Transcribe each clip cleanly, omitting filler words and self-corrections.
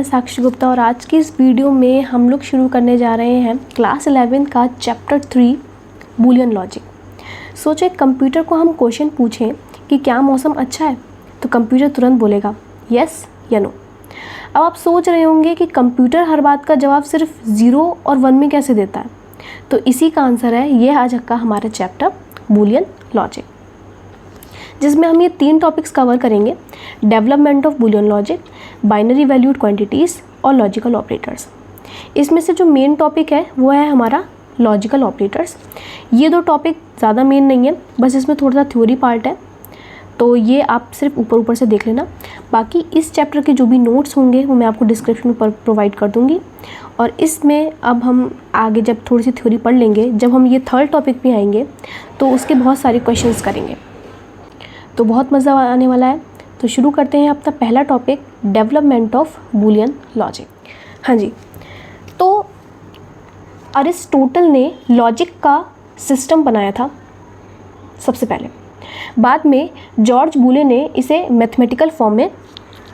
है साक्षी गुप्ता और आज की इस वीडियो में हम लोग शुरू करने जा रहे हैं क्लास 11 का चैप्टर 3 बूलियन लॉजिक। सोचो एक कंप्यूटर को हम क्वेश्चन पूछें कि क्या मौसम अच्छा है, तो कंप्यूटर तुरंत बोलेगा यस या नो। अब आप सोच रहे होंगे कि कंप्यूटर हर बात का जवाब सिर्फ 0 और 1 में कैसे देता है, तो इसी का आंसर है ये आज का हमारा चैप्टर बूलियन लॉजिक, जिसमें हम ये 3 टॉपिक्स कवर करेंगे: development of Boolean logic, binary valued quantities और लॉजिकल ऑपरेटर्स। इसमें से जो मेन टॉपिक है वो है हमारा लॉजिकल ऑपरेटर्स। ये 2 टॉपिक ज़्यादा मेन नहीं है, बस इसमें थोड़ा सा थ्योरी पार्ट है, तो ये आप सिर्फ ऊपर से देख लेना। बाकी इस चैप्टर के जो भी नोट्स होंगे वो मैं आपको डिस्क्रिप्शन में प्रोवाइड कर दूँगी। और इसमें अब हम आगे जब थोड़ी सी थ्योरी पढ़ लेंगे, जब हम ये 3rd टॉपिक पे आएंगे तो उसके बहुत सारे क्वेश्चंस करेंगे, तो बहुत मज़ा आने वाला है। तो शुरू करते हैं अपना पहला topic, development of Boolean logic. हाँ जी, तो अरिस्टोटल ने लॉजिक का सिस्टम बनाया था सबसे पहले। बाद में जॉर्ज बूले ने इसे मैथमेटिकल फॉर्म में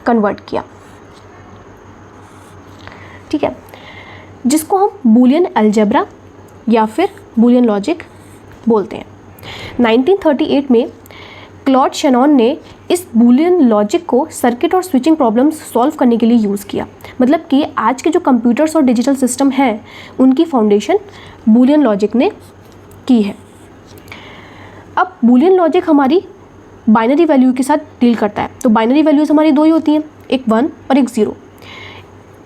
कन्वर्ट किया, ठीक है, जिसको हम बूलियन अलजेब्रा या फिर बूलियन लॉजिक बोलते हैं। 1938 में क्लॉड शेनॉन ने इस बूलियन लॉजिक को सर्किट और स्विचिंग प्रॉब्लम्स सॉल्व करने के लिए यूज़ किया। मतलब कि आज के जो कंप्यूटर्स और डिजिटल सिस्टम हैं उनकी फाउंडेशन बूलियन लॉजिक ने की है। अब बूलियन लॉजिक हमारी बाइनरी वैल्यू के साथ डील करता है। तो बाइनरी वैल्यूज़ हमारी 2 ही होती हैं, एक 1 और एक 0।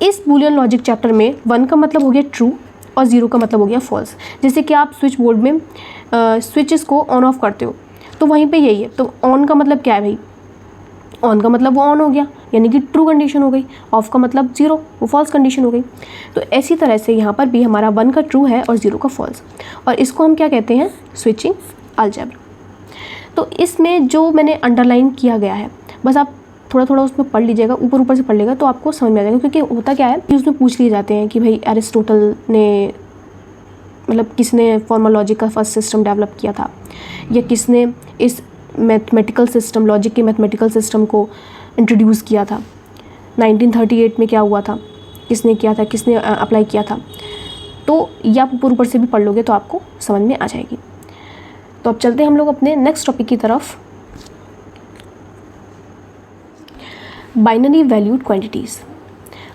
इस बूलियन लॉजिक चैप्टर में 1 का मतलब हो गया ट्रू और 0 का मतलब हो गया फॉल्स। जैसे कि आप स्विच बोर्ड में स्विचेस को ऑन ऑफ करते हो, तो वहीं पे यही है। तो ऑन का मतलब क्या है भाई, ऑन का मतलब वो ऑन हो गया यानी कि ट्रू कंडीशन हो गई, ऑफ का मतलब 0, वो फॉल्स कंडीशन हो गई। तो ऐसी तरह से यहाँ पर भी हमारा 1 का ट्रू है और 0 का फॉल्स, और इसको हम क्या कहते हैं, स्विचिंग अलजेब्रा। तो इसमें जो मैंने अंडरलाइन किया गया है, बस आप थोड़ा थोड़ा उसमें पढ़ लीजिएगा, ऊपर से पढ़ लेगा तो आपको समझ में आ जाएगा। क्योंकि होता क्या है कि उसमें पूछ लिए जाते हैं कि भाई अरिस्टोटल ने, मतलब किसने फॉर्मल लॉजिक का फर्स्ट सिस्टम डेवलप किया था, या किसने इस मैथमेटिकल सिस्टम, लॉजिक के मैथमेटिकल सिस्टम को इंट्रोड्यूस किया था, 1938 में क्या हुआ था, किसने किया था, किसने अप्लाई किया था। तो ये आप ऊपर से भी पढ़ लोगे तो आपको समझ में आ जाएगी। तो अब चलते हैं हम लोग अपने नेक्स्ट टॉपिक की तरफ, बाइनरी वैल्यूड क्वांटिटीज़।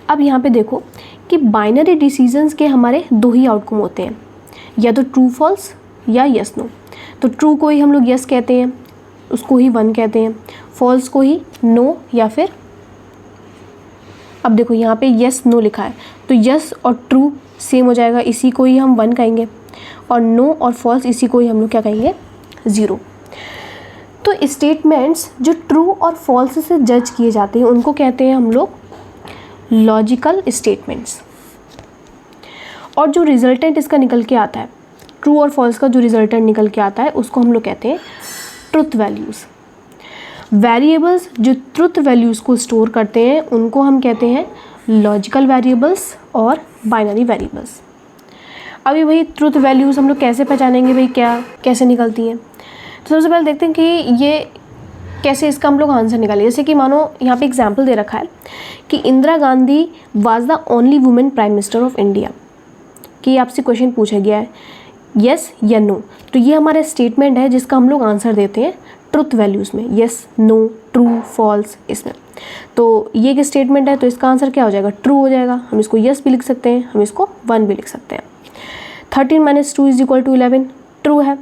अब यहाँ पे देखो कि बाइनरी डिसीजंस के हमारे 2 ही आउटकम होते हैं, या तो ट्रू फॉल्स या यस नो। तो ट्रू को ही हम लोग यस कहते हैं, उसको ही 1 कहते हैं, फॉल्स को ही नो या फिर, अब देखो यहाँ पे यस नो लिखा है तो यस और ट्रू सेम हो जाएगा, इसी को ही हम 1 कहेंगे, और नो और फॉल्स इसी को ही हम लोग क्या कहेंगे, 0। तो स्टेटमेंट्स जो ट्रू और फॉल्स से जज किए जाते हैं उनको कहते हैं हम लोग लॉजिकल स्टेटमेंट्स। और जो रिजल्टेंट इसका निकल के आता है, ट्रू और फॉल्स का जो रिजल्टेंट निकल के आता है उसको हम लोग कहते हैं ट्रुथ वैल्यूज़। वेरिएबल्स जो ट्रुथ वैल्यूज़ को स्टोर करते हैं उनको हम कहते हैं लॉजिकल वेरिएबल्स और बाइनरी वेरिएबल्स। अभी भाई ट्रुथ वैल्यूज़ हम लोग कैसे पहचानेंगे भाई, क्या कैसे निकलती हैं। तो सबसे पहले देखते हैं कि ये कैसे इसका हम लोग आंसर निकालें। जैसे कि मानो यहाँ पे एग्जाम्पल दे रखा है कि Indira Gandhi was the only women prime minister of India, कि आपसे क्वेश्चन पूछा गया है यस या नो। तो ये हमारा स्टेटमेंट है जिसका हम लोग आंसर देते हैं ट्रुथ वैल्यूज़ में, यस नो ट्रू फॉल्स इसमें। तो ये एक स्टेटमेंट है तो इसका आंसर क्या हो जाएगा, ट्रू हो जाएगा। हम इसको यस भी लिख सकते हैं, हम इसको 1 भी लिख सकते हैं। 13 - 2 = 11 ट्रू है।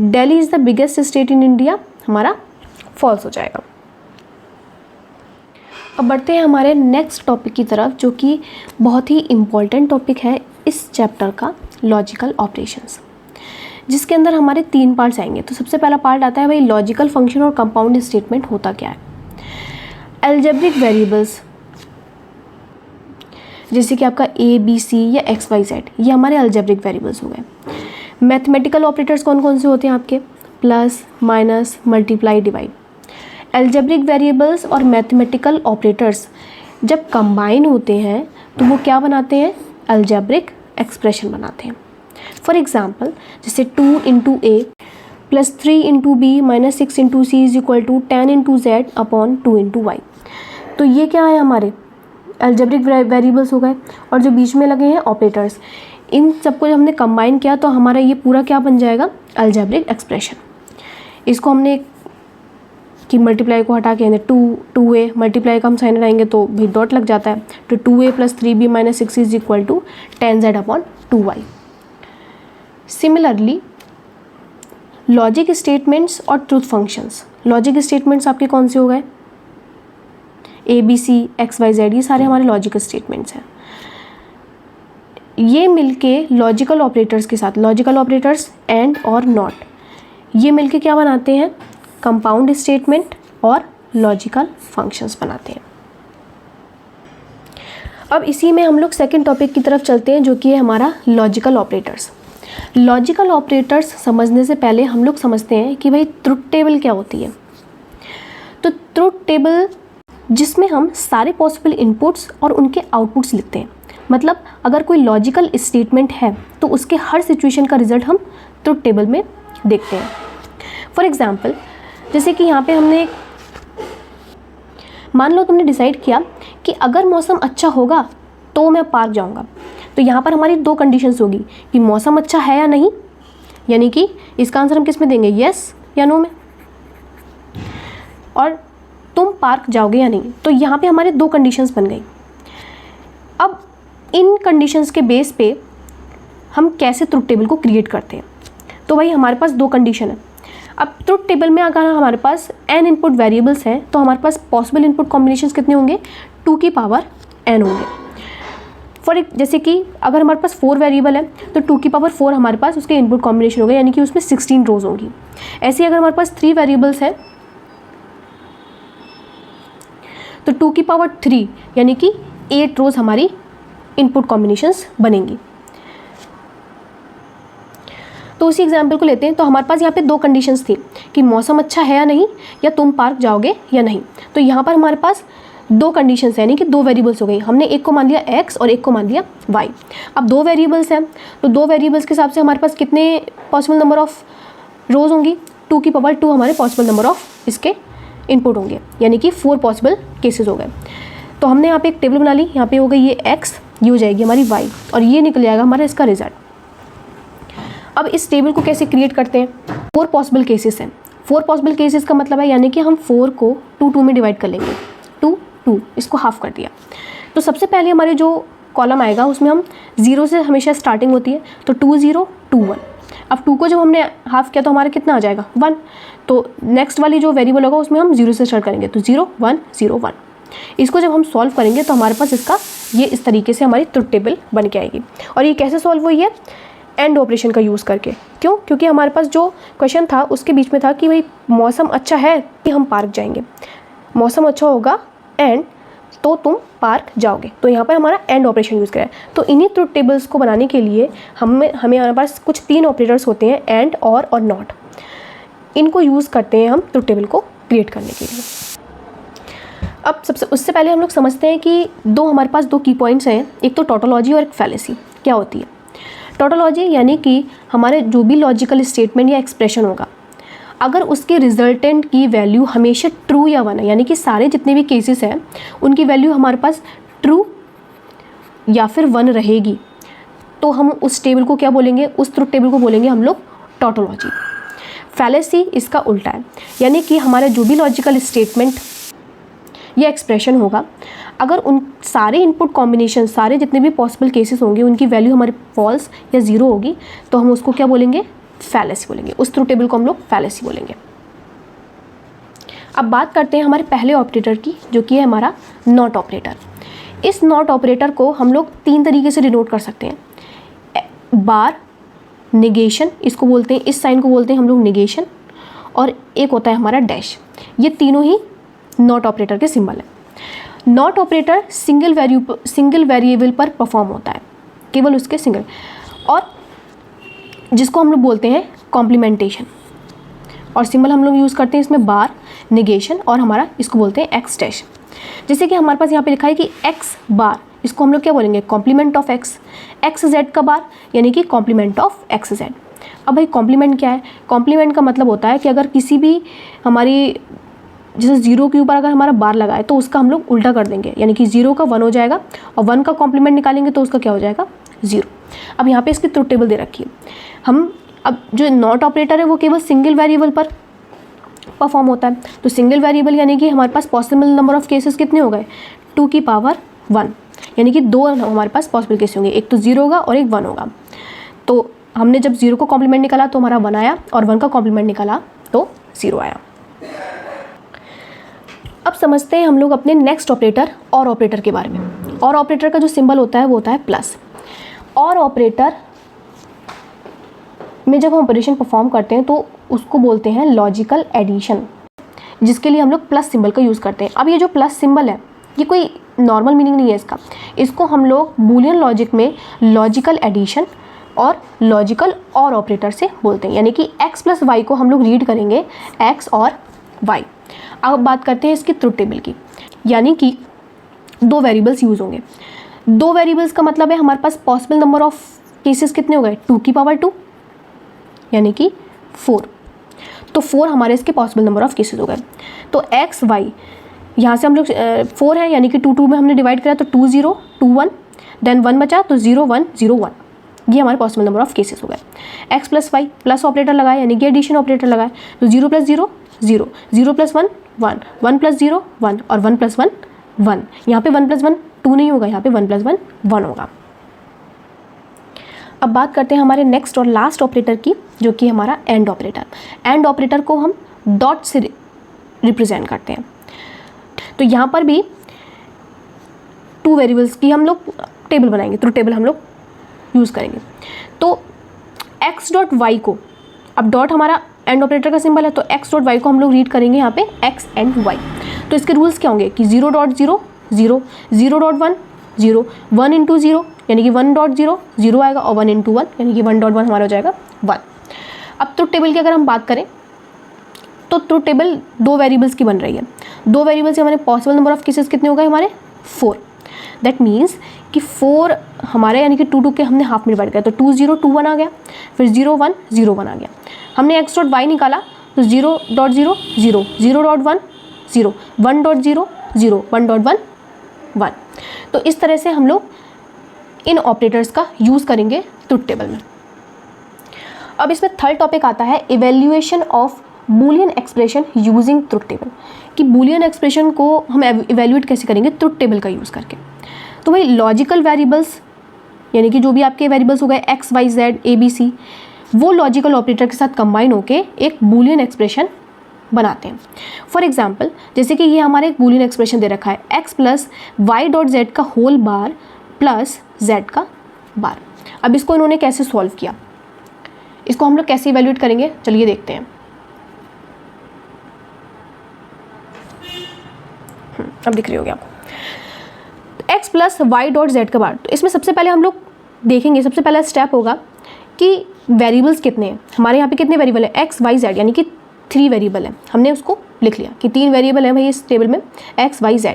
Delhi is the biggest state in India हमारा फॉल्स हो जाएगा। अब बढ़ते हैं हमारे नेक्स्ट टॉपिक की तरफ, जो कि बहुत ही इम्पॉर्टेंट टॉपिक है इस चैप्टर का, लॉजिकल ऑपरेशंस, जिसके अंदर हमारे 3 पार्ट्स आएंगे। तो सबसे पहला पार्ट आता है भाई लॉजिकल फंक्शन और कंपाउंड स्टेटमेंट होता क्या है। अलजेब्रिक वेरिएबल्स जैसे कि आपका A, B, C या X, Y, Z, ये हमारे अलजेब्रिक वेरिएबल्स हो गए। मैथमेटिकल ऑपरेटर्स कौन कौन से होते हैं आपके, plus, minus, multiply, divide. Algebraic variables और मैथमेटिकल ऑपरेटर्स जब कंबाइन होते हैं तो वो क्या बनाते हैं, अलजेब्रिक एक्सप्रेशन बनाते हैं। फॉर एग्जाम्पल जैसे 2 × A + 3 × B - 6 × C = 10 × Z/2 × Y। तो ये क्या है हमारे अलजेब्रिक वेरिएबल्स हो गए, और जो बीच में लगे हैं ऑपरेटर्स, इन सबको जब हमने कंबाइन किया तो हमारा ये पूरा क्या बन जाएगा, अलजेब्रिक एक्सप्रेशन। इसको हमने कि मल्टीप्लाई को हटा के 2a मल्टीप्लाई का हम साइन लगाएंगे तो भाई डॉट लग जाता है, तो 2a + 3b - 6 is equal to 10z/2y। Similarly logic statements और ट्रूथ फंक्शंस, लॉजिक स्टेटमेंट्स आपके कौन से हो गए, ABC, XYZ, ये सारे हमारे लॉजिकल स्टेटमेंट्स हैं। ये मिलके लॉजिकल ऑपरेटर्स के साथ, लॉजिकल ऑपरेटर्स एंड और नॉट, ये मिलके क्या बनाते हैं, कंपाउंड स्टेटमेंट और लॉजिकल फंक्शंस बनाते हैं। अब इसी में हम लोग सेकंड टॉपिक की तरफ चलते हैं, जो कि है हमारा लॉजिकल ऑपरेटर्स। लॉजिकल ऑपरेटर्स समझने से पहले हम लोग समझते हैं कि भाई ट्रुथ टेबल क्या होती है। तो ट्रुथ टेबल जिसमें हम सारे पॉसिबल इनपुट्स और उनके आउटपुट्स लिखते हैं, मतलब अगर कोई लॉजिकल स्टेटमेंट है तो उसके हर सिचुएशन का रिजल्ट हम ट्रुथ टेबल में देखते हैं। फॉर एग्जाम्पल, जैसे कि यहाँ पे हमने मान लो तुमने डिसाइड किया कि अगर मौसम अच्छा होगा तो मैं पार्क जाऊँगा, तो यहाँ पर हमारी दो कंडीशंस होगी कि मौसम अच्छा है या नहीं, यानी कि इसका आंसर हम किस में देंगे, येस या नो में, और तुम पार्क जाओगे या नहीं। तो यहाँ पे हमारे दो कंडीशंस बन गई। अब इन कंडीशंस के बेस पे हम कैसे ट्रुथ टेबल को क्रिएट करते हैं, तो भाई हमारे पास दो कंडीशन है। अब ट्रुथ टेबल में अगर हमारे पास n इनपुट वेरिएबल्स हैं तो हमारे पास पॉसिबल इनपुट कॉम्बिनेशंस कितने होंगे, 2 की पावर n होंगे। जैसे कि अगर हमारे पास 4 वेरिएबल है तो 2 की पावर 4 हमारे पास उसके इनपुट कॉम्बिनेशन होगा, यानी कि उसमें 16 रोज होंगी। ऐसे ही अगर हमारे पास 3 वेरिएबल्स हैं तो 2 की पावर 3 यानी कि 8 रोज हमारी इनपुट कॉम्बिनेशंस बनेंगी। तो उसी एग्जाम्पल को लेते हैं। तो हमारे पास यहाँ पे दो कंडीशंस थी कि मौसम अच्छा है या नहीं, या तुम पार्क जाओगे या नहीं। तो यहाँ पर हमारे पास दो कंडीशंस हैं, यानी कि दो वेरिएबल्स हो गई। हमने एक को मान लिया x और एक को मान लिया y। अब दो वेरिएबल्स हैं तो दो वेरिएबल्स के हिसाब से हमारे पास कितने पॉसिबल नंबर ऑफ रोज होंगी, 2 की पावर 2 हमारे पॉसिबल नंबर ऑफ इसके इनपुट होंगे, यानी कि 4 पॉसिबल केसेस हो गए। तो हमने यहाँ पे एक टेबल बना ली, यहाँ पे हो गई ये x, ये हो जाएगी हमारी y, और ये निकल जाएगा हमारा इसका रिजल्ट। अब इस टेबल को कैसे क्रिएट करते हैं, 4 पॉसिबल केसेस हैं। 4 पॉसिबल केसेस का मतलब है यानी कि हम 4 को 2 में डिवाइड कर लेंगे, 2 इसको हाफ कर दिया। तो सबसे पहले हमारे जो कॉलम आएगा उसमें हम 0 से हमेशा स्टार्टिंग होती है, तो 2 0 2 1। अब 2 को जब हमने हाफ किया तो हमारा कितना आ जाएगा, 1। तो नेक्स्ट वाली जो वेरिएबल होगा उसमें हम 0 से स्टार्ट करेंगे, तो 0 1 0 1। इसको जब हम सॉल्व करेंगे तो हमारे पास इसका ये इस तरीके से हमारी ट्रुथ टेबल बन के आएगी। और ये कैसे सॉल्व हुई है, एंड ऑपरेशन का यूज़ करके। क्यों, क्योंकि हमारे पास जो क्वेश्चन था उसके बीच में था कि भाई मौसम अच्छा है कि हम पार्क जाएंगे, मौसम अच्छा होगा एंड तो तुम पार्क जाओगे, तो यहाँ पर हमारा एंड ऑपरेशन यूज़ करा है। तो इन्हीं ट्रुथ टेबल्स को बनाने के लिए हमें हमारे पास कुछ 3 ऑपरेटर्स होते हैं, एंड और नॉट। इनको यूज़ करते हैं हम ट्रुथ टेबल को क्रिएट करने के लिए। अब उससे पहले हम लोग समझते हैं कि हमारे पास दो की पॉइंट्स हैं, एक तो टोटोलॉजी और एक फैलेसी। क्या होती है टोटोलॉजी, यानी कि हमारे जो भी लॉजिकल स्टेटमेंट या एक्सप्रेशन होगा, अगर उसके रिजल्टेंट की वैल्यू हमेशा ट्रू या 1 है, यानी कि सारे जितने भी केसेस हैं उनकी वैल्यू हमारे पास ट्रू या फिर 1 रहेगी, तो हम उस टेबल को क्या बोलेंगे, उस ट्रुथ टेबल को बोलेंगे हम लोग टोटोलॉजी। फैलेसी इसका उल्टा है, यानी कि हमारा जो भी लॉजिकल स्टेटमेंट या एक्सप्रेशन होगा, अगर उन सारे इनपुट कॉम्बिनेशन, सारे जितने भी पॉसिबल केसेस होंगे उनकी वैल्यू हमारे फॉल्स या 0 होगी, तो हम उसको क्या बोलेंगे, फैलेसी बोलेंगे। उस ट्रुथ टेबल को हम लोग फैलेसी बोलेंगे। अब बात करते हैं हमारे पहले ऑपरेटर की, जो कि है हमारा नॉट ऑपरेटर। इस नॉट ऑपरेटर को हम लोग 3 तरीके से डिनोट कर सकते हैं, बार, नेगेशन इसको बोलते हैं, इस साइन को बोलते हैं हम लोग नेगेशन, और एक होता है हमारा डैश। ये तीनों ही नॉट ऑपरेटर के सिंबल है। नॉट ऑपरेटर सिंगल वेरिएबल पर परफॉर्म होता है, केवल उसके सिंगल, और जिसको हम लोग बोलते हैं कॉम्प्लीमेंटेशन, और सिंबल हम लोग यूज़ करते हैं इसमें बार, नेगेशन, और हमारा इसको बोलते हैं एक्स डैश। जैसे कि हमारे पास यहाँ पे लिखा है कि एक्स बार, इसको हम लोग क्या बोलेंगे, complement of X. X Z का बार यानी कि कॉम्प्लीमेंट ऑफ एक्स जेड। अब भाई कॉम्प्लीमेंट क्या है, कॉम्प्लीमेंट का मतलब होता है कि अगर किसी भी हमारी जैसे 0 के ऊपर अगर हमारा बार लगा है तो उसका हम लोग उल्टा कर देंगे, यानी कि 0 का 1 हो जाएगा और 1 का कॉम्प्लीमेंट निकालेंगे तो उसका क्या हो जाएगा 0। अब यहाँ पे इसकी ट्रुथ टेबल दे रखी है। हम अब जो नॉट ऑपरेटर है वो केवल सिंगल वेरिएबल पर परफॉर्म होता है, तो सिंगल वेरिएबल यानी कि हमारे पास पॉसिबल नंबर ऑफ केसेस कितने हो गए 2 की पावर 1, यानी कि 2 हमारे पास पॉसिबल केस होंगे, एक तो 0 होगा और एक 1 होगा। तो हमने जब 0 का कॉम्प्लीमेंट निकाला तो हमारा 1 आया और 1 का कॉम्प्लीमेंट निकाला तो 0 आया। अब समझते हैं हम लोग अपने नेक्स्ट ऑपरेटर और ऑपरेटर के बारे में। और ऑपरेटर का जो सिंबल होता है वो होता है प्लस। और ऑपरेटर में जब हम ऑपरेशन परफॉर्म करते हैं तो उसको बोलते हैं लॉजिकल एडिशन, जिसके लिए हम लोग प्लस सिंबल का यूज़ करते हैं। अब ये जो प्लस सिंबल है ये कोई नॉर्मल मीनिंग नहीं है इसका, इसको हम लोग बूलियन लॉजिक में लॉजिकल एडिशन और लॉजिकल और ऑपरेटर से बोलते हैं, यानी कि x प्लस वाई को हम लोग रीड करेंगे x और y। अब बात करते हैं इसकी ट्रुथ टेबल की, यानी कि 2 वेरिएबल्स यूज़ होंगे। 2 वेरिएबल्स का मतलब है हमारे पास पॉसिबल नंबर ऑफ केसेस कितने हो गए 2 की पावर 2, यानी कि 4। तो 4 हमारे इसके पॉसिबल नंबर ऑफ केसेस हो गए। तो x y यहाँ से हम लोग 4 है, यानी कि 2 2 में हमने डिवाइड करा तो 2 0 2 1, देन 1 बचा तो 0 1 0 1, ये हमारे पॉसिबल नंबर ऑफ केसेस हो गए। x plus Y plus operator लगाए, यानी कि एडिशन ऑपरेटर लगाए, तो 0 प्लस 0 0, 0 प्लस 1 1, 1 प्लस 0 1 और 1 प्लस 1 1। यहाँ पे 1 प्लस 1 2 नहीं होगा, यहाँ पे 1 प्लस 1 1 होगा। अब बात करते हैं हमारे नेक्स्ट और लास्ट ऑपरेटर की, जो कि हमारा एंड ऑपरेटर। एंड ऑपरेटर को हम डॉट से रिप्रेजेंट करते हैं। तो यहाँ पर भी 2 वेरिएबल्स की हम लोग टेबल बनाएंगे, ट्रुथ टेबल हम लोग यूज़ करेंगे। तो x डॉट वाई को, अब डॉट हमारा एंड ऑपरेटर का सिंबल है तो x डॉट वाई को हम लोग रीड करेंगे यहाँ पे x एंड y। तो इसके रूल्स क्या होंगे कि 0 डॉट 0 0, 0 डॉट 1 0, 1 इंटू 0 यानी कि 1 डॉट 0 0 आएगा और 1 इंटू 1 यानी कि 1 डॉट 1 हमारा हो जाएगा 1। अब ट्रुथ टेबल की अगर हम बात करें तो ट्रुथ टेबल 2 वेरिएबल्स की बन रही है। 2 वेरिएबल्स से हमारे पॉसिबल नंबर ऑफ केसेस कितने हो गए हमारे 4। दैट मीन्स कि 4 हमारे यानी कि 2 2 के हमने हाफ में डिवाइड किया तो 2 0 2 1 आ गया, फिर 0 1 0 1 आ गया। हमने x डॉट वाई निकाला तो 0 डॉट 0 0, 0 डॉट 1 0, 1 डॉट 0 0, 1 डॉट 1 1। तो इस तरह से हम लोग इन ऑपरेटर्स का यूज़ करेंगे ट्रुथ टेबल में। अब इसमें थर्ड टॉपिक आता है evaluation of Boolean expression using truth table, कि बूलियन एक्सप्रेशन को हम इवेल्युएट कैसे करेंगे ट्रुथ टेबल का यूज़ करके। तो भाई लॉजिकल वेरिएबल्स यानी कि जो भी आपके वेरिएबल्स हो गए x y z a b c, वो लॉजिकल ऑपरेटर के साथ कंबाइन होके एक बूलियन एक्सप्रेशन बनाते हैं। फॉर एग्जाम्पल जैसे कि ये हमारे एक बूलियन एक्सप्रेशन दे रखा है x plus Y dot Z का होल बार प्लस z का बार। अब इसको इन्होंने कैसे सॉल्व किया, इसको हम लोग कैसे इवेल्युएट करेंगे, चलिए देखते हैं। अब दिख रही होगी आपको x plus Y dot Z का बार। तो इसमें सबसे पहले हम लोग देखेंगे, सबसे पहला स्टेप होगा कि वेरिएबल्स कितने हैं हमारे यहाँ पे, कितने वेरिएबल है x y z, यानी कि 3 वेरिएबल है। हमने उसको लिख लिया कि 3 वेरिएबल है भाई इस टेबल में x y z।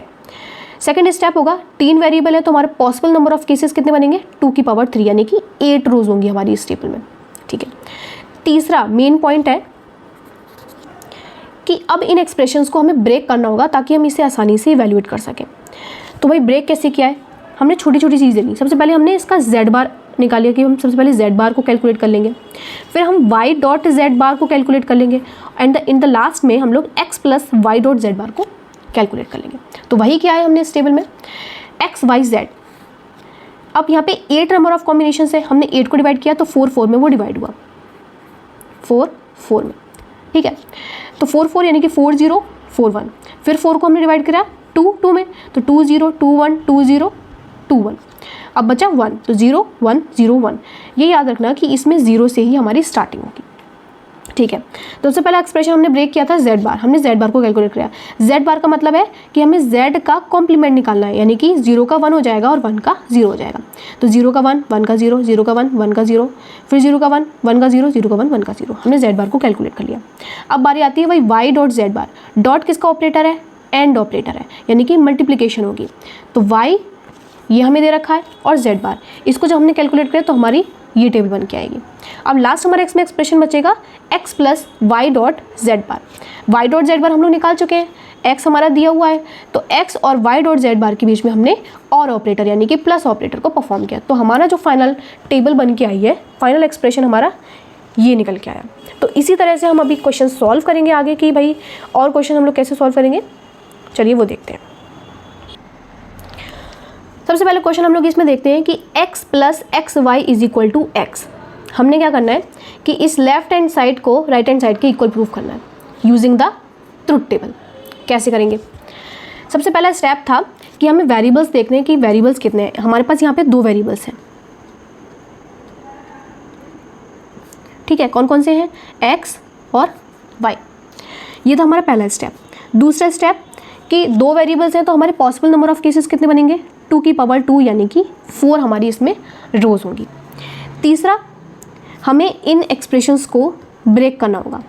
Second step होगा 3 वेरिएबल है तो हमारे पॉसिबल नंबर ऑफ केसेस कितने बनेंगे 2 की पावर 3, यानी कि 8 रोज होंगी हमारी इस टेबल में। ठीक है, तीसरा मेन पॉइंट है कि अब इन एक्सप्रेशंस को हमें ब्रेक करना होगा ताकि हम इसे आसानी से इवेल्युएट कर सकें। तो भाई ब्रेक कैसे किया है, हमने छोटी छोटी चीज़ें ली। सबसे पहले हमने इसका z बार निकालिए कि हम सबसे पहले z बार को कैलकुलेट कर लेंगे, फिर हम y डॉट z बार को कैलकुलेट कर लेंगे एंड इन द लास्ट में हम लोग x plus Y dot z bar को कैलकुलेट कर लेंगे। तो वही क्या है हमने इस टेबल में x y z। अब यहाँ पे 8 नंबर ऑफ कॉम्बिनेशन है, हमने 8 को डिवाइड किया तो 4 4 में वो डिवाइड हुआ, 4 4 में। ठीक है, तो 4 4 यानी कि 4 0 4 1, फिर 4 को हमने डिवाइड करा 2 2 में तो 2 0 2 1 2 0 2 1, अब बचा 1 तो 0 1 0 1। ये याद रखना कि इसमें 0 से ही हमारी स्टार्टिंग होगी। ठीक है, तो सबसे पहला एक्सप्रेशन हमने ब्रेक किया था z बार, हमने z बार को कैलकुलेट किया। z बार का मतलब है कि हमें z का कॉम्प्लीमेंट निकालना है, यानी कि 0 का 1 हो जाएगा और 1 का 0 हो जाएगा। तो 0 का 1 1 का 0, 0 का 1 1 का 0, फिर 0 का 1 1 का 0, 0 का 1 1 का 0, हमने z बार को कैलकुलेट कर लिया। अब बारी आती है भाई y डॉट z बार। डॉट किसका ऑपरेटर है, एंड ऑपरेटर है, यानी कि मल्टीप्लीकेशन होगी। तो y ये हमें दे रखा है और z बार, इसको जब हमने कैलकुलेट किया तो हमारी ये टेबल बन के आएगी। अब लास्ट हमारा x में एक्सप्रेशन बचेगा x plus Y dot Z bar. Y dot Z bar हम लोग निकाल चुके हैं, x हमारा दिया हुआ है, तो x और y डॉट z बार के बीच में हमने और ऑपरेटर यानी कि प्लस ऑपरेटर को परफॉर्म किया। तो हमारा जो फाइनल टेबल बन के आई है, फाइनल एक्सप्रेशन हमारा ये निकल के आया। तो इसी तरह से हम अभी क्वेश्चन सॉल्व करेंगे आगे कि भाई और क्वेश्चन हम लोग कैसे सॉल्व करेंगे, चलिए वो देखते हैं। सबसे पहले क्वेश्चन हम लोग इसमें देखते हैं कि x plus X Y is equal to X. हमने क्या करना है कि इस लेफ्ट हैंड साइड को राइट हैंड साइड के इक्वल प्रूफ करना है यूजिंग द ट्रुथ टेबल। कैसे करेंगे? सबसे पहला स्टेप था कि हमें वेरिएबल्स देखने हैं कि वेरिएबल्स कितने हैं। हमारे पास यहाँ पे 2 वेरिएबल्स हैं, ठीक है। कौन कौन से हैं? x और y। ये था हमारा पहला स्टेप। दूसरा स्टेप कि 2 वेरिएबल्स हैं तो हमारे पॉसिबल नंबर ऑफ केसेस कितने बनेंगे? 2 की पावर 2 यानी कि 4 हमारी इसमें रोज होंगी। तीसरा, हमें इन एक्सप्रेशंस को ब्रेक करना होगा।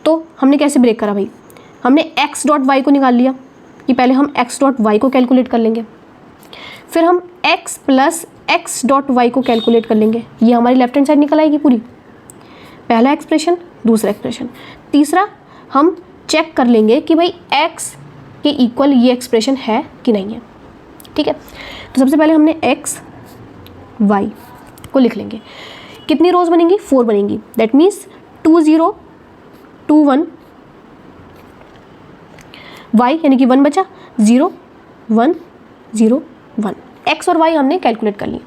तो हमने कैसे ब्रेक करा भाई? हमने x डॉट वाई को निकाल लिया कि पहले हम x डॉट वाई को कैलकुलेट कर लेंगे, फिर हम x plus X dot Y को कैलकुलेट कर लेंगे। ये हमारी लेफ्ट हैंड साइड निकल आएगी पूरी, पहला एक्सप्रेशन, दूसरा एक्सप्रेशन। तीसरा, हम चेक कर लेंगे कि भाई x के इक्वल ये एक्सप्रेशन है कि नहीं है, ठीक है। तो सबसे पहले हमने x y को लिख लेंगे। कितनी रोज बनेंगी? 4 बनेंगी। दैट मीन्स 2 0 2 1 y यानी कि 1 बचा, 0 1 0 1। x और y हमने कैलकुलेट कर ली।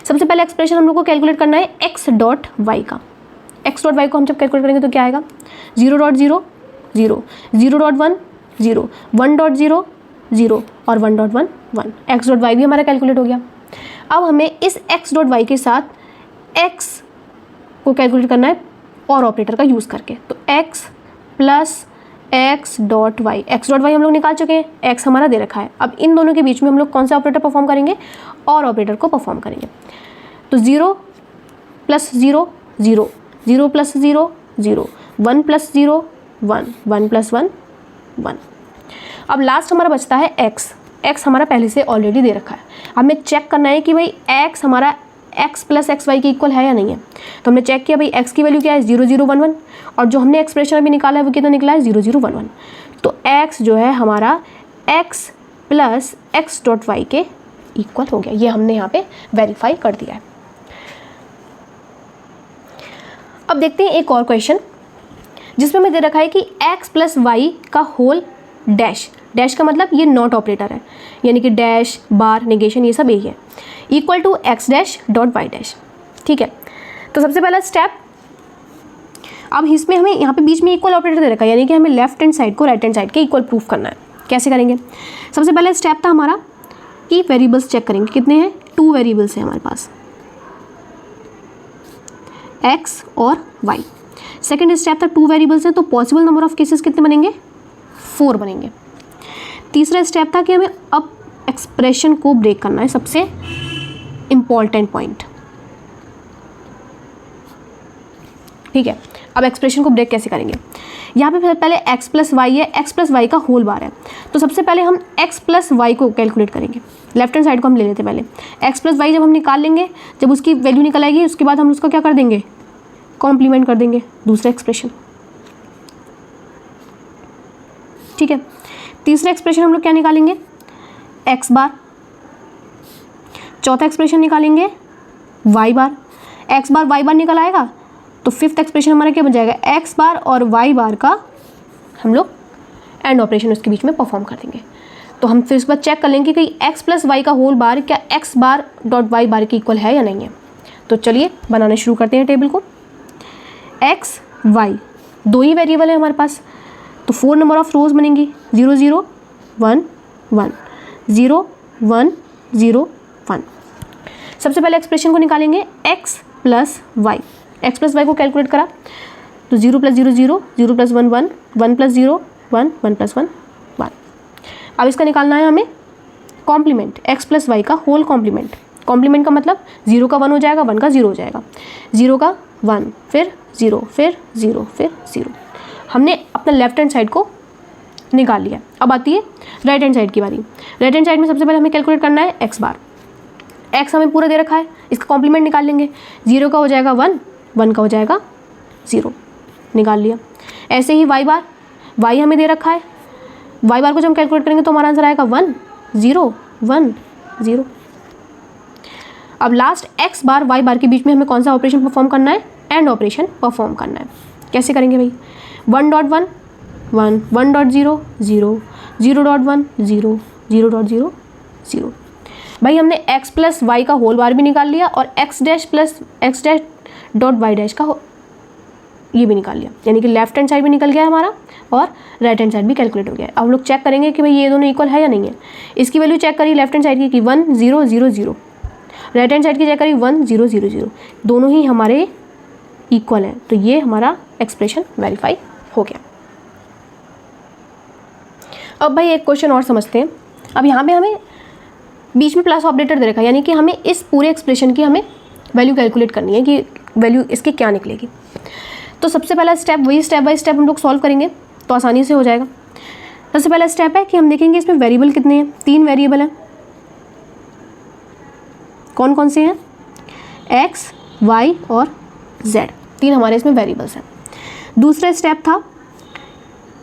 सबसे पहले एक्सप्रेशन हम लोग को कैलकुलेट करना है x डॉट वाई का। x डॉट वाई को हम जब कैलकुलेट करेंगे तो क्या आएगा? 0 डॉट 0 0 0 डॉट 1 0 1 डॉट 0 0 और 1 डॉट 1 1। x डॉट वाई भी हमारा कैलकुलेट हो गया। अब हमें इस x डॉट वाई के साथ x को कैलकुलेट करना है और ऑपरेटर का यूज़ करके। तो x plus X dot Y, X dot Y हम लोग निकाल चुके हैं, x हमारा दे रखा है। अब इन दोनों के बीच में हम लोग कौन सा ऑपरेटर परफॉर्म करेंगे? और ऑपरेटर को परफॉर्म करेंगे। तो 0 प्लस 0 0 0 प्लस 0 0 1 प्लस 0 1 1 प्लस 1 1। अब लास्ट हमारा बचता है x हमारा पहले से ऑलरेडी दे रखा है। हमें चेक करना है कि भाई x हमारा x प्लस एक्स वाई के इक्वल है या नहीं है। तो हमने चेक किया भाई x की वैल्यू क्या है? 0 0 1 1, और जो हमने एक्सप्रेशन अभी निकाला है वो कितना निकला है? 0 0 1 1। तो x जो है हमारा x plus X dot Y के इक्वल हो गया। ये हमने यहाँ पे वेरीफाई कर दिया है। अब देखते हैं एक और क्वेश्चन जिसमें हमें दे रखा है कि x प्लस वाई का होल डैश, डैश का मतलब ये नॉट ऑपरेटर है, यानी कि डैश बार नेगेशन ये सब यही है, equal to X dash dot Y dash, ठीक है। तो सबसे पहला स्टेप, अब इसमें हमें यहाँ पे बीच में इक्वल ऑपरेटर दे रखा है, यानी कि हमें लेफ्ट हैंड साइड को राइट हैंड साइड के इक्वल प्रूफ करना है। कैसे करेंगे? सबसे पहला स्टेप था हमारा कि वेरिएबल्स चेक करेंगे, कितने हैं? 2 वेरिएबल्स हैं हमारे पास, x और y। सेकेंड स्टेप था 2 वेरिएबल्स हैं तो पॉसिबल नंबर ऑफ केसेस कितने बनेंगे? 4 बनेंगे। तीसरा स्टेप था कि हमें अब एक्सप्रेशन को ब्रेक करना है, सबसे इम्पॉर्टेंट पॉइंट, ठीक है। अब एक्सप्रेशन को ब्रेक कैसे करेंगे? यहाँ पे पहले x प्लस वाई है, x प्लस वाई का होल बार है, तो सबसे पहले हम x प्लस वाई को कैलकुलेट करेंगे। लेफ्ट हैंड साइड को हम ले लेते हैं पहले। x प्लस वाई जब हम निकाल लेंगे, जब उसकी वैल्यू निकल आएगी उसके बाद हम उसको क्या कर देंगे? कॉम्प्लीमेंट कर देंगे दूसरा एक्सप्रेशन, ठीक है। तीसरा एक्सप्रेशन हम लोग क्या निकालेंगे? x बार। चौथा एक्सप्रेशन निकालेंगे y बार। x बार y बार निकल आएगा तो फिफ्थ एक्सप्रेशन हमारा क्या बन जाएगा? x बार और y बार का हम लोग एंड ऑपरेशन उसके बीच में परफॉर्म कर देंगे। तो हम फिर इस बार चेक कर लेंगे कि x प्लस वाई का होल बार क्या x बार डॉट वाई बार के इक्वल है या नहीं है। तो चलिए बनाना शुरू करते हैं टेबल को। x y 2 ही वेरिएबल है हमारे पास, तो 4 नंबर ऑफ रोज बनेंगी, 0 0 1 1 0 1 0 1। सबसे पहले एक्सप्रेशन को निकालेंगे x plus Y. X plus Y को कैलकुलेट करा तो 0 प्लस 0 0 0 प्लस 1 1 1 प्लस 0 1 1 प्लस 1 1। अब इसका निकालना है हमें कॉम्प्लीमेंट, x प्लस वाई का होल कॉम्प्लीमेंट। कॉम्प्लीमेंट का मतलब 0 का 1 हो जाएगा, 1 का 0 हो जाएगा, 0 का 1 फिर 0 फिर 0 फिर 0। हमने अपना लेफ्ट हैंड साइड को निकाल लिया। अब आती है राइट हैंड साइड की बारी। राइट हैंड साइड में सबसे पहले हमें कैलकुलेट करना है x बार। x हमें पूरा दे रखा है, इसका कॉम्प्लीमेंट निकाल लेंगे। 0 का हो जाएगा 1, 1 का हो जाएगा 0, निकाल लिया। ऐसे ही y बार, y हमें दे रखा है, y बार को जब हम कैलकुलेट करेंगे तो हमारा आंसर आएगा 1 0 1 0। अब लास्ट x बार y बार के बीच में हमें कौन सा ऑपरेशन परफॉर्म करना है, एंड ऑपरेशन परफॉर्म करना है। कैसे करेंगे भाई, 1.1 1 1.0 0 0.1 0 0.0 0। भाई हमने x प्लस वाई का होल बार भी निकाल लिया और x dash plus x dash dot Y dash का ये भी निकाल लिया, यानी कि लेफ्ट हैंड साइड भी निकल गया हमारा और राइट हैंड साइड भी कैलकुलेट हो गया। अब हम लोग चेक करेंगे कि भाई ये दोनों इक्वल है या नहीं है। इसकी वैल्यू चेक करिए लेफ्ट हैंड साइड की 1 0 0 0, राइट हैंड साइड की चेक करिए 1 0 0 0, दोनों ही हमारे इक्वल हैं, तो ये हमारा एक्सप्रेशन वेरीफाई हो गया। अब भाई एक क्वेश्चन और समझते हैं। अब यहाँ पे हमें बीच में प्लस ऑपरेटर दे रखा है, यानी कि हमें इस पूरे एक्सप्रेशन की हमें वैल्यू कैलकुलेट करनी है कि वैल्यू इसकी क्या निकलेगी। तो सबसे पहला स्टेप, वही स्टेप बाय स्टेप हम लोग सॉल्व करेंगे तो आसानी से हो जाएगा। सबसे पहला स्टेप है कि हम देखेंगे इसमें वेरिएबल कितने हैं, 3 वेरिएबल हैं। कौन कौन से हैं, x, y और z, 3 हमारे इसमें वेरिएबल्स हैं। दूसरा स्टेप था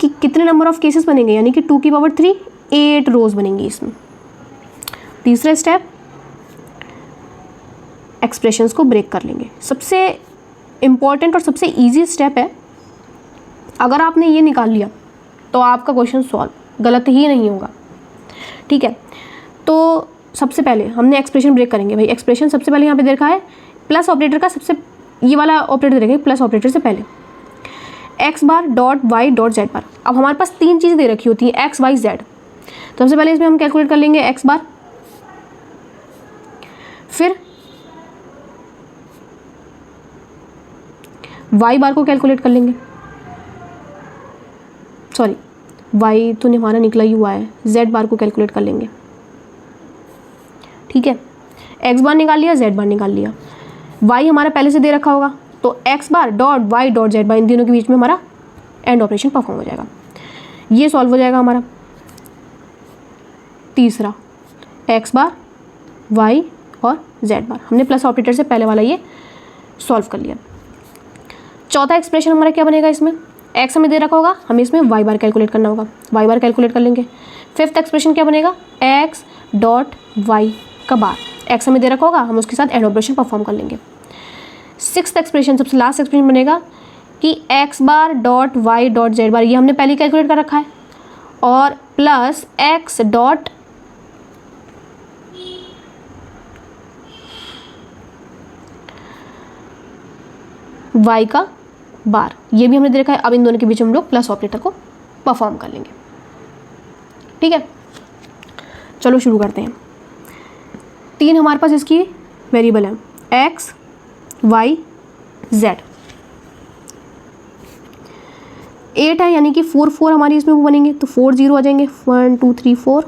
कि कितने नंबर ऑफ केसेस बनेंगे, यानी कि 2 की पावर 3 8 रोज बनेंगी इसमें। तीसरा स्टेप, एक्सप्रेशंस को ब्रेक कर लेंगे। सबसे इम्पॉर्टेंट और सबसे इजी स्टेप है, अगर आपने ये निकाल लिया तो आपका क्वेश्चन सॉल्व, गलत ही नहीं होगा। ठीक है, तो सबसे पहले हमने एक्सप्रेशन ब्रेक करेंगे। भाई एक्सप्रेशन सबसे पहले यहाँ पे देखा है प्लस ऑपरेटर का, सबसे ये वाला ऑपरेटर देखेंगे प्लस ऑपरेटर से पहले, x बार डॉट y डॉट z बार। अब हमारे पास 3 चीज़ें दे रखी होती हैं x y z, तो सबसे पहले इसमें हम कैलकुलेट कर लेंगे x बार, फिर y बार को कैलकुलेट कर लेंगे, सॉरी y तो हमारा निकला ही हुआ है, z बार को कैलकुलेट कर लेंगे। ठीक है, x बार निकाल लिया, z बार निकाल लिया, y हमारा पहले से दे रखा होगा, तो x बार डॉट y डॉट z बार, इन तीनों के बीच में हमारा एंड ऑपरेशन परफॉर्म हो जाएगा, ये सॉल्व हो जाएगा हमारा। तीसरा x बार y और z बार, हमने प्लस ऑपरेटर से पहले वाला ये सॉल्व कर लिया। चौथा एक्सप्रेशन हमारा क्या बनेगा, इसमें x हमें दे रखा होगा, हमें इसमें y बार कैलकुलेट करना होगा, y बार कैलकुलेट कर लेंगे। फिफ्थ एक्सप्रेशन क्या बनेगा, x डॉट y का बार, x हमें दे रखा होगा, हम उसके साथ एंड ऑपरेशन परफॉर्म कर लेंगे। सिक्स्थ एक्सप्रेशन, सबसे लास्ट एक्सप्रेशन बनेगा कि x बार डॉट y डॉट z बार, ये हमने पहले कैलकुलेट कर रखा है, और प्लस x डॉट y का बार, ये भी हमने दे रखा है। अब इन दोनों के बीच हम लोग प्लस ऑपरेटर को परफॉर्म कर लेंगे। ठीक है, चलो शुरू करते हैं। 3 हमारे पास इसकी वेरिएबल है, x y z। 8 है, यानी कि 4 4 हमारी इसमें वो बनेंगे, तो 4 0 आ जाएंगे, 1 2 3 4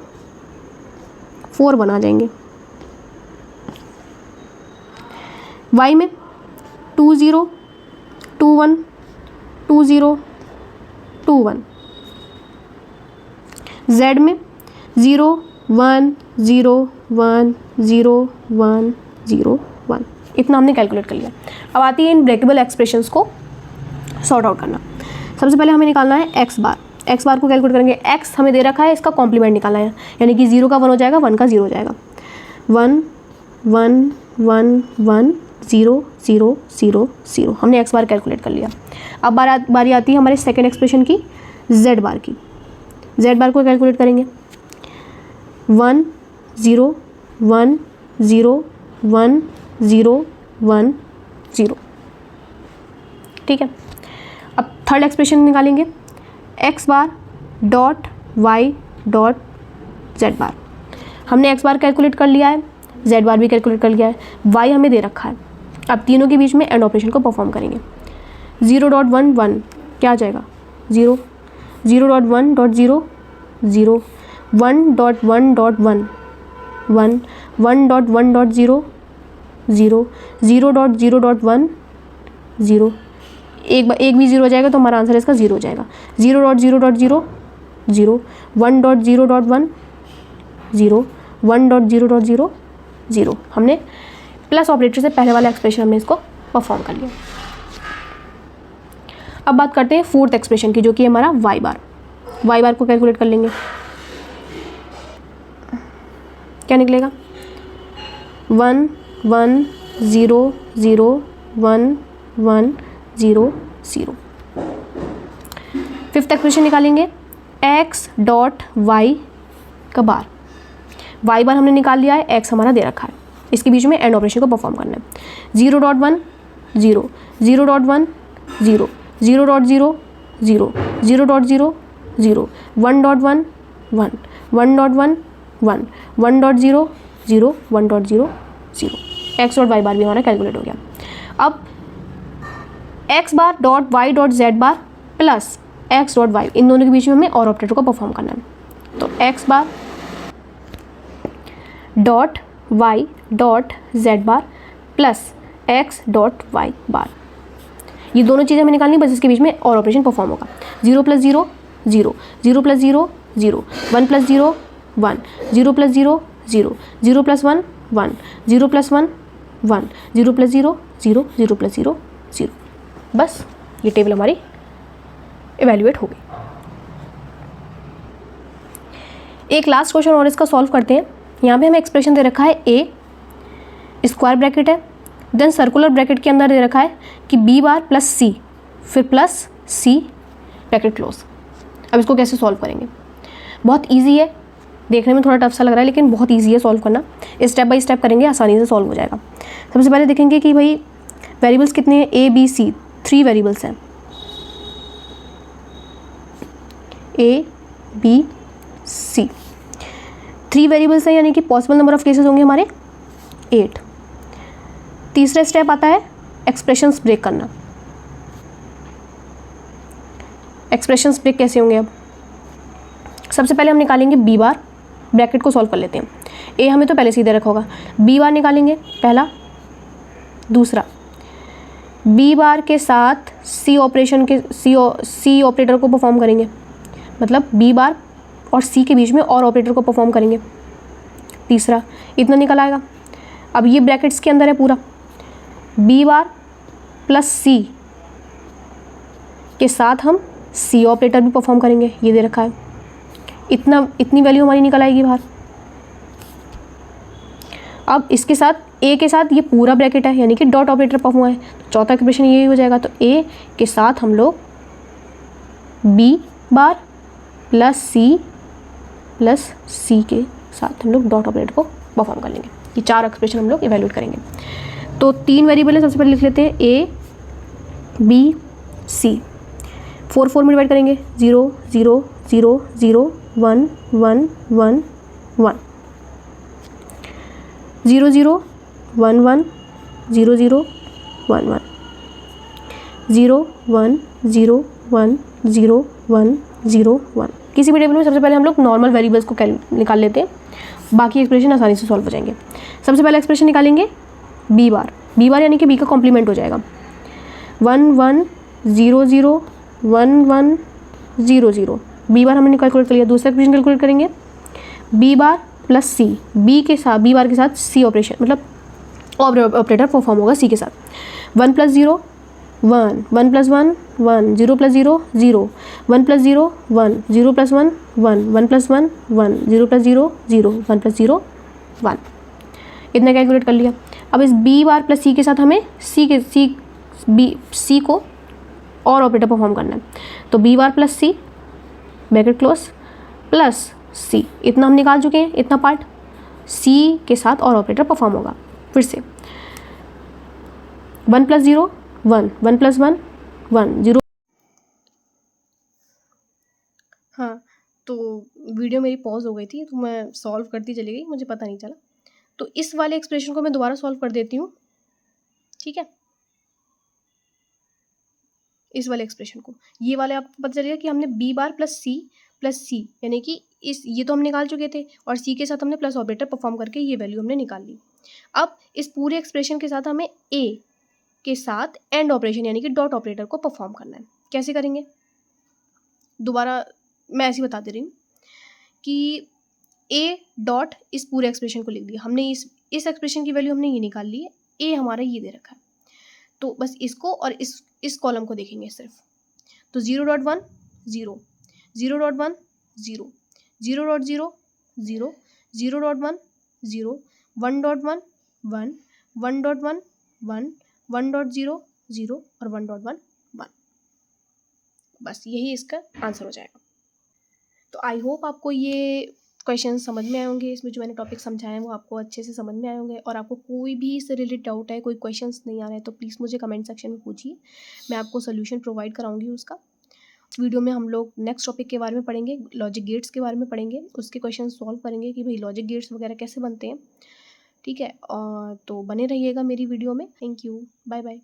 4 बना जाएंगे। y में 2 0 2 1 2 0 2 1, z में 0 1 0 1 0 1 0 1, इतना हमने कैलकुलेट कर लिया। अब आती है इन ब्रेकेबल एक्सप्रेशंस को सॉर्ट आउट करना। सबसे पहले हमें निकालना है x बार, x बार को कैलकुलेट करेंगे। x हमें दे रखा है, इसका कॉम्प्लीमेंट निकालना है, यानी कि 0 का 1 हो जाएगा, 1 का 0 हो जाएगा। 1 1 1 1 0 0 0 0, हमने x बार कैलकुलेट कर लिया। अब बारी आती है हमारे सेकेंड एक्सप्रेशन की, z बार की। z बार को कैलकुलेट करेंगे, 1 0 1 0 1 0 1 0। ठीक है, अब थर्ड एक्सप्रेशन निकालेंगे, x बार डॉट y डॉट z बार। हमने x बार कैलकुलेट कर लिया है, z बार भी कैलकुलेट कर लिया है, y हमें दे रखा है। अब तीनों के बीच में एंड ऑपरेशन को परफॉर्म करेंगे। 0.1 1 क्या आ जाएगा, 0 0.1 0 0 1.1 1 1 1.1 0 0 0.0.1 0, एक भी 0 हो जाएगा तो हमारा आंसर इसका 0 हो जाएगा। 0.0.0 0 1.0.1 0 1.0.0 0, हमने प्लस ऑपरेटर से पहले वाला एक्सप्रेशन हमने इसको परफॉर्म कर लिया। अब बात करते हैं फोर्थ एक्सप्रेशन की, जो कि हमारा वाई बार। वाई बार को कैलकुलेट कर लेंगे, क्या निकलेगा 1 1 0 0 1 1 0 0। फिफ्थ एक्सप्रेशन निकालेंगे x डॉट वाई का बार। वाई बार हमने निकाल लिया है, x हमारा दे रखा है, इसके बीच में एंड ऑपरेशन को परफॉर्म करना है। 0.1 0 0.1 0 0.0 0 0.0 0 1.1 1 1.1 1 1.0 0 1.0 0। एक्स डॉट वाई बार भी हमारा कैलकुलेट हो गया। अब X bar dot Y dot Z bar plus X dot Y, इन दोनों के बीच में हमें और ऑपरेटर को परफॉर्म करना है। तो X bar dot Y dot Z bar plus X dot Y bar, ये दोनों चीज़ें हमें निकालनी, बस इसके बीच में और ऑपरेशन परफॉर्म होगा। 0 + 0 0 0 + 0 0 1 + 0 1 0 + 0 0 0 + 1 1 0 + 1 1 0 + 0 0 0 + 0 0। बस ये टेबल हमारी इवैल्यूएट हो गई। एक लास्ट क्वेश्चन और इसका सॉल्व करते हैं। यहाँ पे हमें एक्सप्रेशन दे रखा है ए, स्क्वायर ब्रैकेट है, देन सर्कुलर ब्रैकेट के अंदर दे रखा है कि बी बार प्लस सी, फिर प्लस सी ब्रैकेट क्लोज। अब इसको कैसे सॉल्व करेंगे? बहुत इजी है, देखने में थोड़ा टफ सा लग रहा है लेकिन बहुत इजी है सॉल्व करना। स्टेप बाय स्टेप करेंगे, आसानी से सॉल्व हो जाएगा। सबसे पहले देखेंगे कि भाई वेरिएबल्स कितने हैं, ए बी सी, 3 वेरिएबल्स हैं, ए बी सी 3 वेरिएबल्स हैं, यानी कि पॉसिबल नंबर ऑफ केसेस होंगे हमारे 8। तीसरा स्टेप आता है एक्सप्रेशंस ब्रेक करना। एक्सप्रेशंस ब्रेक कैसे होंगे? अब सबसे पहले हम निकालेंगे बी बार, ब्रैकेट को सॉल्व कर लेते हैं। ए हमें तो पहले से ही दे रखा होगा, बी बार निकालेंगे पहला, दूसरा बी बार के साथ सी ऑपरेशन के सी ऑपरेटर को परफॉर्म करेंगे, मतलब बी बार और सी के बीच में और ऑपरेटर को परफॉर्म करेंगे, तीसरा, इतना निकल आएगा। अब ये ब्रैकेट्स के अंदर है पूरा, बी बार प्लस सी के साथ हम सी ऑपरेटर भी परफॉर्म करेंगे, ये दे रखा है, इतनी वैल्यू हमारी निकल आएगी बाहर। अब इसके साथ ए के साथ ये पूरा ब्रैकेट है, यानी कि डॉट ऑपरेटर परफॉर्म है, तो चौथा एक्सप्रेशन यही हो जाएगा। तो ए के साथ हम लोग बी बार प्लस सी के साथ हम लोग डॉट ऑपरेटर को परफॉर्म कर लेंगे। ये 4 एक्सप्रेशन हम लोग इवैल्यूएट करेंगे। तो 3 वेरिएबल है, सबसे पहले लिख लेते हैं ए बी सी, 4 4 में डिवाइड करेंगे, 0 0 0 0 1 1 1 1 0 0 1 1 0 0 1 1 0 1 0 1 0 1 0 1। किसी भी टेबल में सबसे पहले हम लोग नॉर्मल वेरिएबल्स को निकाल लेते हैं, बाकी एक्सप्रेशन आसानी से सॉल्व हो जाएंगे। सबसे पहले एक्सप्रेशन निकालेंगे बी बार यानी कि बी का कॉम्प्लीमेंट हो जाएगा, 1 1 0 0 1 1 0 0। बी बार हमने कैलकुलेट कर लिया। दूसरा एक्सप्रेशन कैलकुलेट करेंगे बी बार प्लस सी, बी बार के साथ सी ऑपरेशन, मतलब ऑपरेटर परफॉर्म होगा सी के साथ। 1 + 0 1 1 + 1 1 0 + 0 0 1 + 0 1 0 + 1 1 1 + 1 1 0 + 0 0 1 + 0 1, इतना कैलकुलेट कर लिया। अब इस बी बार प्लस सी के साथ हमें सी को और ऑपरेटर परफॉर्म करना है, तो बी बार प्लस सी ब्रैकेट क्लोज प्लस सी, इतना हम निकाल चुके हैं, इतना पार्ट सी के साथ और ऑपरेटर परफॉर्म होगा। फिर से 1 + 0 1 1 + 1 1 0। हाँ, तो वीडियो मेरी पॉज हो गई थी, तो मैं सॉल्व करती चली गई, मुझे पता नहीं चला। तो इस वाले एक्सप्रेशन को मैं दोबारा सॉल्व कर देती हूँ, ठीक है। इस वाले एक्सप्रेशन को, ये वाले आपको पता चलेगा कि हमने बी बार प्लस सी यानी कि ये तो हम निकाल चुके थे, और सी के साथ हमने प्लस ऑपरेटर परफॉर्म करके ये वैल्यू हमने निकाल ली। अब इस पूरे एक्सप्रेशन के साथ हमें ए के साथ एंड ऑपरेशन यानी कि डॉट ऑपरेटर को परफॉर्म करना है। कैसे करेंगे? दोबारा मैं ऐसे ही बता दे रही हूँ कि ए डॉट इस पूरे एक्सप्रेशन को लिख दिया हमने, इस एक्सप्रेशन की वैल्यू हमने ये निकाल ली है, ए हमारा ये दे रखा है, तो बस इसको और इस कॉलम को देखेंगे सिर्फ। तो 0.1 0, 0.1 0, 0.0 0, 0.1 0, 1.1 1, 1.1 1, 1.0 0 और 1.1 1। बस यही इसका आंसर हो जाएगा। तो आई होप आपको ये क्वेश्चन समझ में आए होंगे, इसमें जो मैंने टॉपिक समझाए हैं वो आपको अच्छे से समझ में आए होंगे। और आपको कोई भी इससे रिलेटेड डाउट है, कोई क्वेश्चंस नहीं आ रहे हैं, तो प्लीज़ मुझे कमेंट सेक्शन में पूछिए, मैं आपको सोल्यूशन प्रोवाइड कराऊंगी उसका। वीडियो में हम लोग नेक्स्ट टॉपिक के बारे में पढ़ेंगे, लॉजिक गेट्स के बारे में पढ़ेंगे, उसके क्वेश्चन सॉल्व करेंगे कि भाई लॉजिक गेट्स वगैरह कैसे बनते हैं। ठीक है, और तो बने रहिएगा मेरी वीडियो में। Thank you, bye bye.